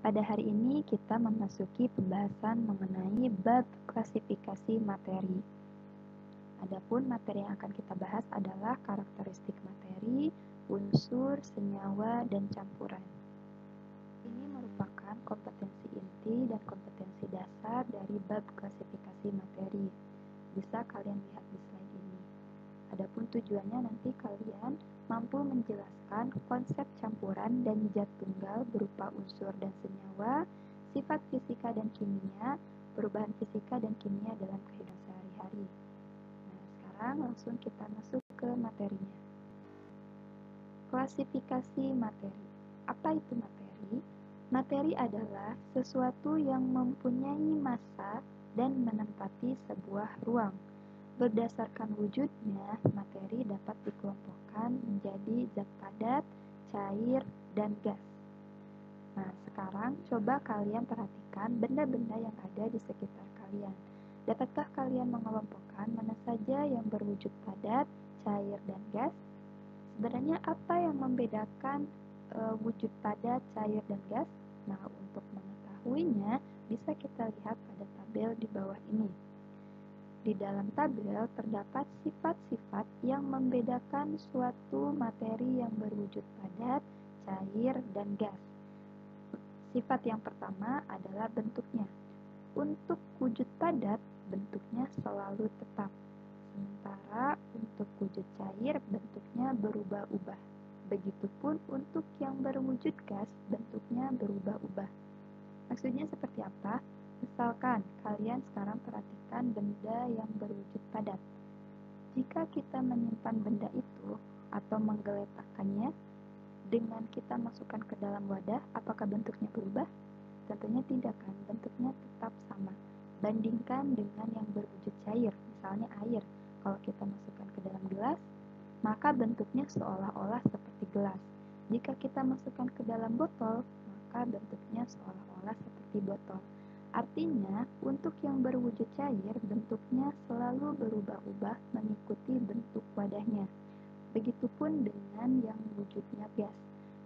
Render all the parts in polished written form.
Pada hari ini kita memasuki pembahasan mengenai bab klasifikasi materi. Adapun materi yang akan kita bahas adalah karakteristik materi, unsur, senyawa, dan campuran. Ini merupakan kompetensi inti dan kompetensi dasar dari bab klasifikasi materi. Bisa kalian lihat di slide ini. Adapun tujuannya nanti kalian mampu menjelaskan konsep campuran dan zat tunggal berupa unsur dan senyawa, sifat fisika dan kimia, perubahan fisika dan kimia dalam kehidupan sehari-hari. Nah, sekarang langsung kita masuk ke materinya. Klasifikasi materi. Apa itu materi? Materi adalah sesuatu yang mempunyai massa dan menempati sebuah ruang. Berdasarkan wujudnya, materi dapat dikelompokkan menjadi zat padat, cair, dan gas. Nah, sekarang coba kalian perhatikan benda-benda yang ada di sekitar kalian. Dapatkah kalian mengelompokkan mana saja yang berwujud padat, cair, dan gas? Sebenarnya apa yang membedakan wujud padat, cair, dan gas? Nah, untuk mengetahuinya, bisa kita lihat pada tabel di bawah ini. Di dalam tabel terdapat sifat-sifat yang membedakan suatu materi yang berwujud padat, cair, dan gas. Sifat yang pertama adalah bentuknya. Untuk wujud padat, bentuknya selalu tetap. Sementara untuk wujud cair, bentuknya berubah-ubah. Begitupun untuk yang berwujud gas, bentuknya berubah-ubah. Maksudnya seperti apa? Misalkan, kalian sekarang perhatikan benda yang berwujud padat. Jika kita menyimpan benda itu atau menggeletakkannya, dengan kita masukkan ke dalam wadah, apakah bentuknya berubah? Tentunya tidak kan, bentuknya tetap sama. Bandingkan dengan yang berwujud cair, misalnya air. Kalau kita masukkan ke dalam gelas, maka bentuknya seolah-olah seperti gelas. Jika kita masukkan ke dalam botol, maka bentuknya seolah-olah seperti botol. Artinya, untuk yang berwujud cair, bentuknya selalu berubah-ubah mengikuti bentuk wadahnya. Begitupun dengan yang wujudnya gas.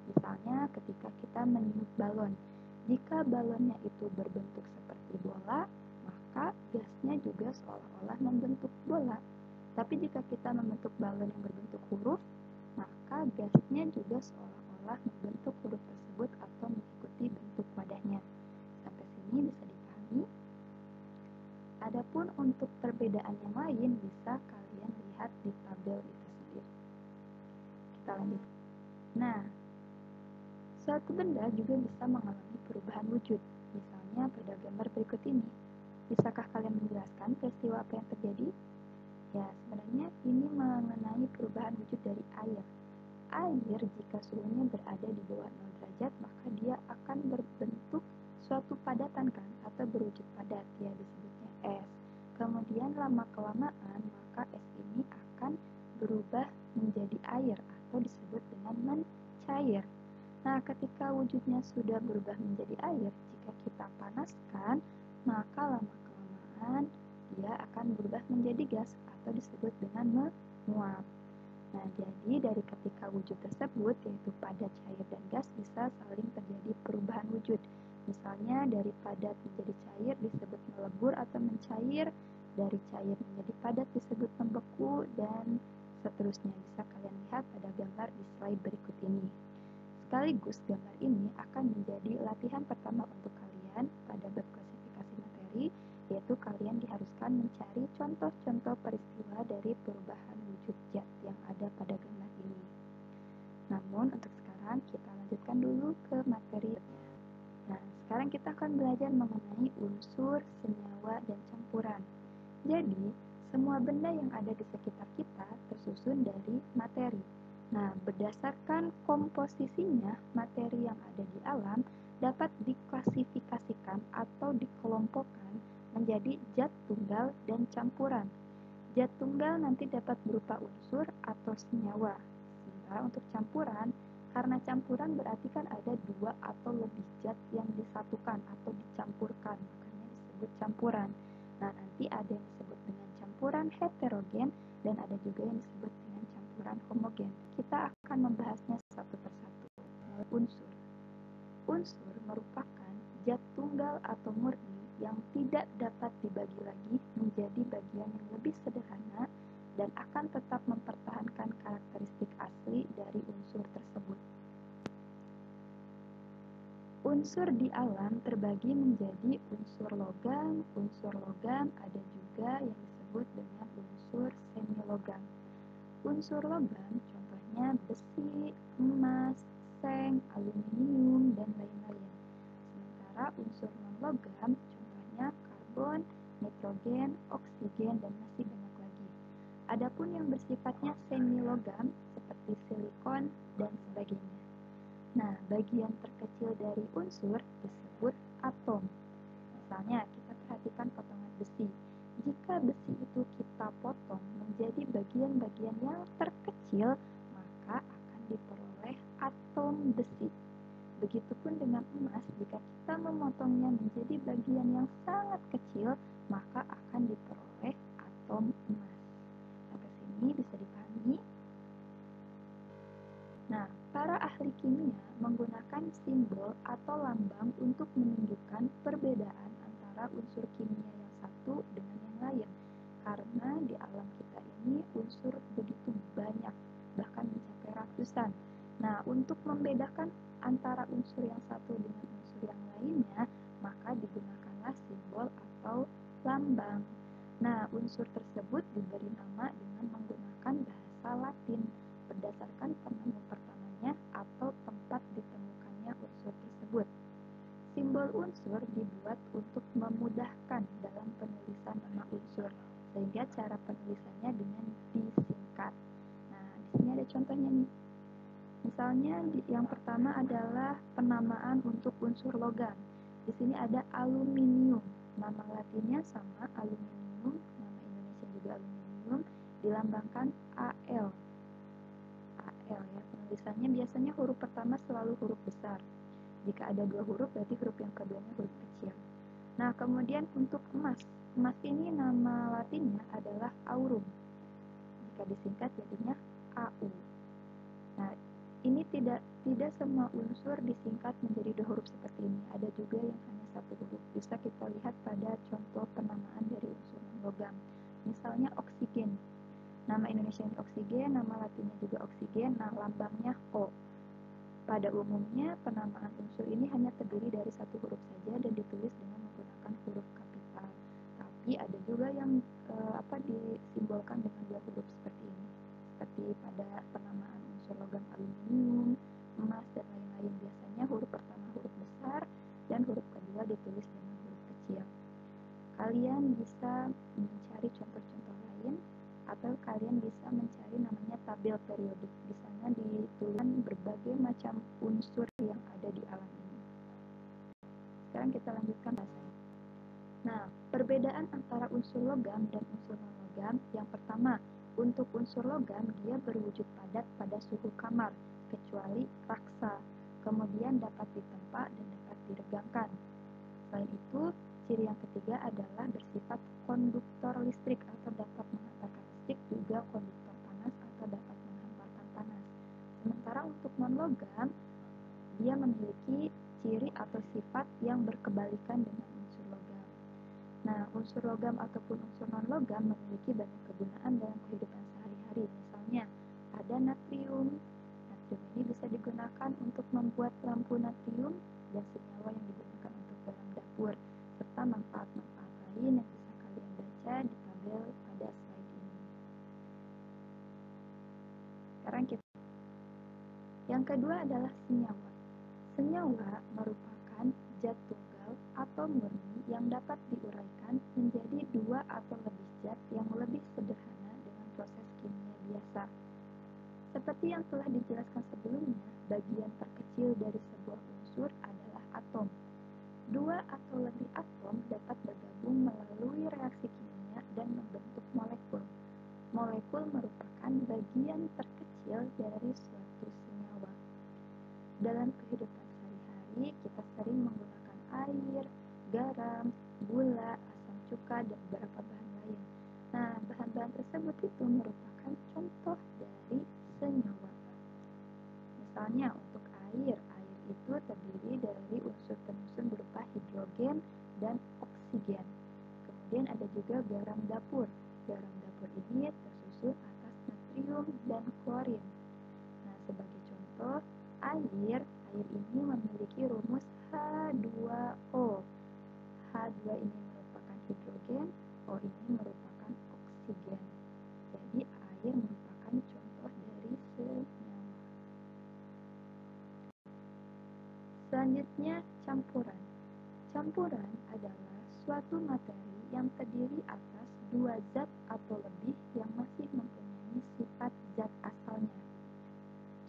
Misalnya, ketika kita meniup balon. Jika balonnya itu berbentuk seperti bola, maka gasnya juga seolah-olah membentuk bola. Tapi jika kita membentuk balon yang berbentuk huruf, maka gasnya juga seolah-olah membentuk huruf tersebut atau mengikuti bentuk wadahnya. Sampai sini bisa dipahami? Adapun untuk perbedaan yang lain bisa kalian lihat di tabel itu sendiri. Kita lanjut. Nah, suatu benda juga bisa mengalami perubahan wujud. Misalnya pada gambar berikut ini. Bisakah kalian menjelaskan peristiwa apa yang terjadi? Ya, sebenarnya ini mengenai perubahan wujud dari air. Air jika suhunya berada di bawah 0 derajat, maka dia akan berbentuk suatu padatan kan, atau berwujud padat, ya disebutnya es. Kemudian lama-kelamaan, maka es ini akan berubah menjadi air, atau disebut dengan mencair. Nah, ketika wujudnya sudah berubah menjadi air, jika kita panaskan, maka lama-kelamaan dia akan berubah menjadi gas, atau disebut dengan menguap. Nah, jadi dari ketika wujud tersebut, yaitu padat, cair, dan gas, bisa saling terjadi perubahan wujud. Misalnya, dari padat menjadi cair disebut melebur atau mencair, dari cair menjadi padat disebut membeku, dan seterusnya. Bisa kalian lihat pada gambar di slide berikut ini. Sekaligus gambar ini akan menjadi latihan pertama untuk kalian pada bab klasifikasi materi, yaitu kalian diharuskan mencari contoh-contoh peristiwa dari perubahan wujud zat yang ada pada gambar ini. Namun untuk sekarang kita lanjutkan dulu ke materi. Nah, sekarang kita akan belajar mengenai unsur, senyawa, dan campuran. Jadi, semua benda yang ada di sekitar kita tersusun dari materi. Nah, berdasarkan komposisinya, materi yang ada di alam dapat diklasifikasikan atau dikelompokkan menjadi zat tunggal dan campuran. Zat tunggal nanti dapat berupa unsur atau senyawa. Sementara untuk campuran, karena campuran berarti kan ada dua atau lebih zat yang disatukan atau dicampurkan, makanya disebut campuran. Nah, nanti ada yang disebut dengan campuran heterogen dan ada juga yang disebut dengan campuran homogen. Kita akan membahasnya satu persatu. Unsur. Unsur merupakan zat tunggal atau murni yang tidak dapat dibagi lagi menjadi bagian yang lebih sederhana dan akan tetap mempertahankan karakteristik asli dari unsur tersebut. Unsur di alam terbagi menjadi unsur logam ada juga yang disebut dengan unsur semilogam. Unsur logam contohnya besi, emas, seng, aluminium, dan lain-lain. Sementara unsur non-logam contohnya karbon, nitrogen, oksigen, dan masih banyak lagi. Adapun yang bersifatnya semilogam seperti silikon dan sebagainya. Nah, bagian terkecil dari unsur disebut atom. Misalnya, kita perhatikan potongan besi. Jika besi itu kita potong menjadi bagian-bagian yang terkecil, maka akan diperoleh atom besi. Begitupun dengan emas, jika kita memotongnya menjadi bagian yang sangat kecil, maka akan diperoleh atom emas. Sampai sini bisa dipahami? Nah, para ahli kimia menggunakan simbol atau lambang untuk menunjukkan perbedaan antara unsur kimia yang satu dengan yang lain. Karena di alam kita ini unsur begitu banyak, bahkan mencapai ratusan. Nah, untuk membedakan antara unsur yang satu dengan unsur yang lainnya, maka digunakanlah simbol atau lambang. Nah, unsur tersebut diberi nama dengan menggunakan bahasa Latin berdasarkan penemu pertamanya atau tempat ditemukannya unsur tersebut. Simbol unsur dibuat untuk memudahkan dalam penulisan nama unsur, sehingga cara penulisannya dengan disingkat. Nah, di sini ada contohnya nih. Misalnya yang pertama adalah penamaan untuk unsur logam. Di sini ada aluminium. Nama latinnya sama, aluminium, nama Indonesia juga aluminium, dilambangkan Al. Al ya, penulisannya biasanya huruf pertama selalu huruf besar. Jika ada dua huruf, berarti huruf yang keduanya huruf kecil. Nah, kemudian untuk emas. Emas ini nama latinnya adalah aurum. Jika disingkat jadinya Au. Nah, ini tidak semua unsur disingkat menjadi dua huruf seperti ini. Ada juga yang hanya satu huruf. Bisa kita lihat pada contoh penamaan dari unsur non-logam. Misalnya oksigen. Nama Indonesia ini oksigen, nama latinnya juga oksigen, nah lambangnya O. Pada umumnya, penamaan unsur ini hanya terdiri dari satu huruf saja dan ditulis dengan menggunakan huruf kapital. Tapi ada juga yang disimbolkan dengan dua huruf seperti ini. Seperti pada penamaan unsur logam aluminium, emas, dan lain-lain. Biasanya huruf pertama huruf besar dan huruf kedua ditulis dengan huruf kecil. Kalian bisa mencari contoh-contoh lain atau kalian bisa mencari namanya tabel periodik. Di sana dituliskan berbagai macam unsur yang ada di alam ini. Sekarang kita lanjutkan bahasanya. Nah, perbedaan antara unsur logam dan unsur non-logam. Yang pertama, untuk unsur logam dia berwujud padat pada suhu kamar, kecuali raksa. Kemudian dapat ditempa dan dapat diregangkan. Selain itu, ciri yang ketiga adalah bersifat konduktor listrik atau dapat menghantarkan listrik, juga konduktor panas atau dapat menghantarkan panas. Sementara untuk non-logam, dia memiliki ciri atau sifat yang berkebalikan dengan unsur logam. Nah, unsur logam ataupun unsur non-logam memiliki banyak kegunaan dalam kehidupan sehari-hari. Misalnya, ada natrium. Natrium ini bisa digunakan untuk membuat lampu natrium dan senyawa yang digunakan untuk dalam dapur, serta manfaat-manfaat lain yang bisa kalian baca di tabel pada slide ini. Sekarang yang kedua adalah senyawa. Senyawa merupakan zat tunggal atau murni yang dapat diuraikan menjadi dua atau lebih zat yang lebih sederhana dengan proses kimia biasa. Seperti yang telah dijelaskan sebelumnya, bagian terkecil dari sebuah unsur adalah atom. Dua atau lebih atom dapat bergabung melalui reaksi kimia dan membentuk molekul. Molekul merupakan bagian terkecil dari suatu senyawa. Dalam kehidupan sehari-hari, kita sering menggunakan air, garam, gula, asam cuka, dan beberapa bahan lain. Nah, bahan-bahan tersebut itu merupakan contoh dari senyawa. Misalnya untuk air itu terdiri dari unsur penyusun berupa Air ini memiliki rumus H2O. H2 ini merupakan hidrogen, O ini merupakan oksigen. Jadi air merupakan contoh dari senyawa. Selanjutnya, campuran. Campuran adalah suatu materi yang terdiri atas dua zat atau lebih yang masih mempunyai sifat zat asalnya.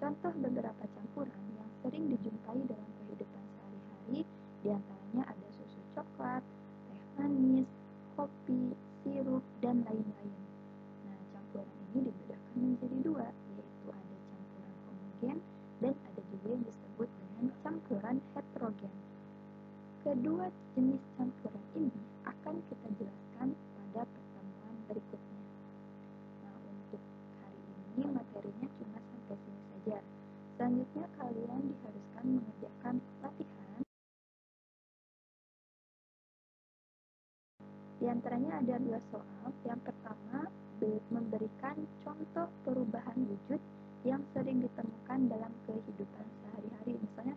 Contoh beberapa campuran yang sering dijumpai dalam kehidupan sehari-hari diantaranya ada susu coklat, teh manis, kopi, sirup, dan lain-lain. Nah, campuran ini dibedakan menjadi dua, yaitu ada campuran homogen dan ada juga yang disebut dengan campuran heterogen. Kedua jenis campuran ini akan kita jelaskan pada pertemuan berikutnya. Nah, untuk hari ini materinya cuma sampai sini saja. Selanjutnya kalian diharuskan mengerjakan latihan. Di antaranya ada dua soal. Yang pertama, memberikan contoh perubahan wujud yang sering ditemukan dalam kehidupan sehari-hari. Misalnya,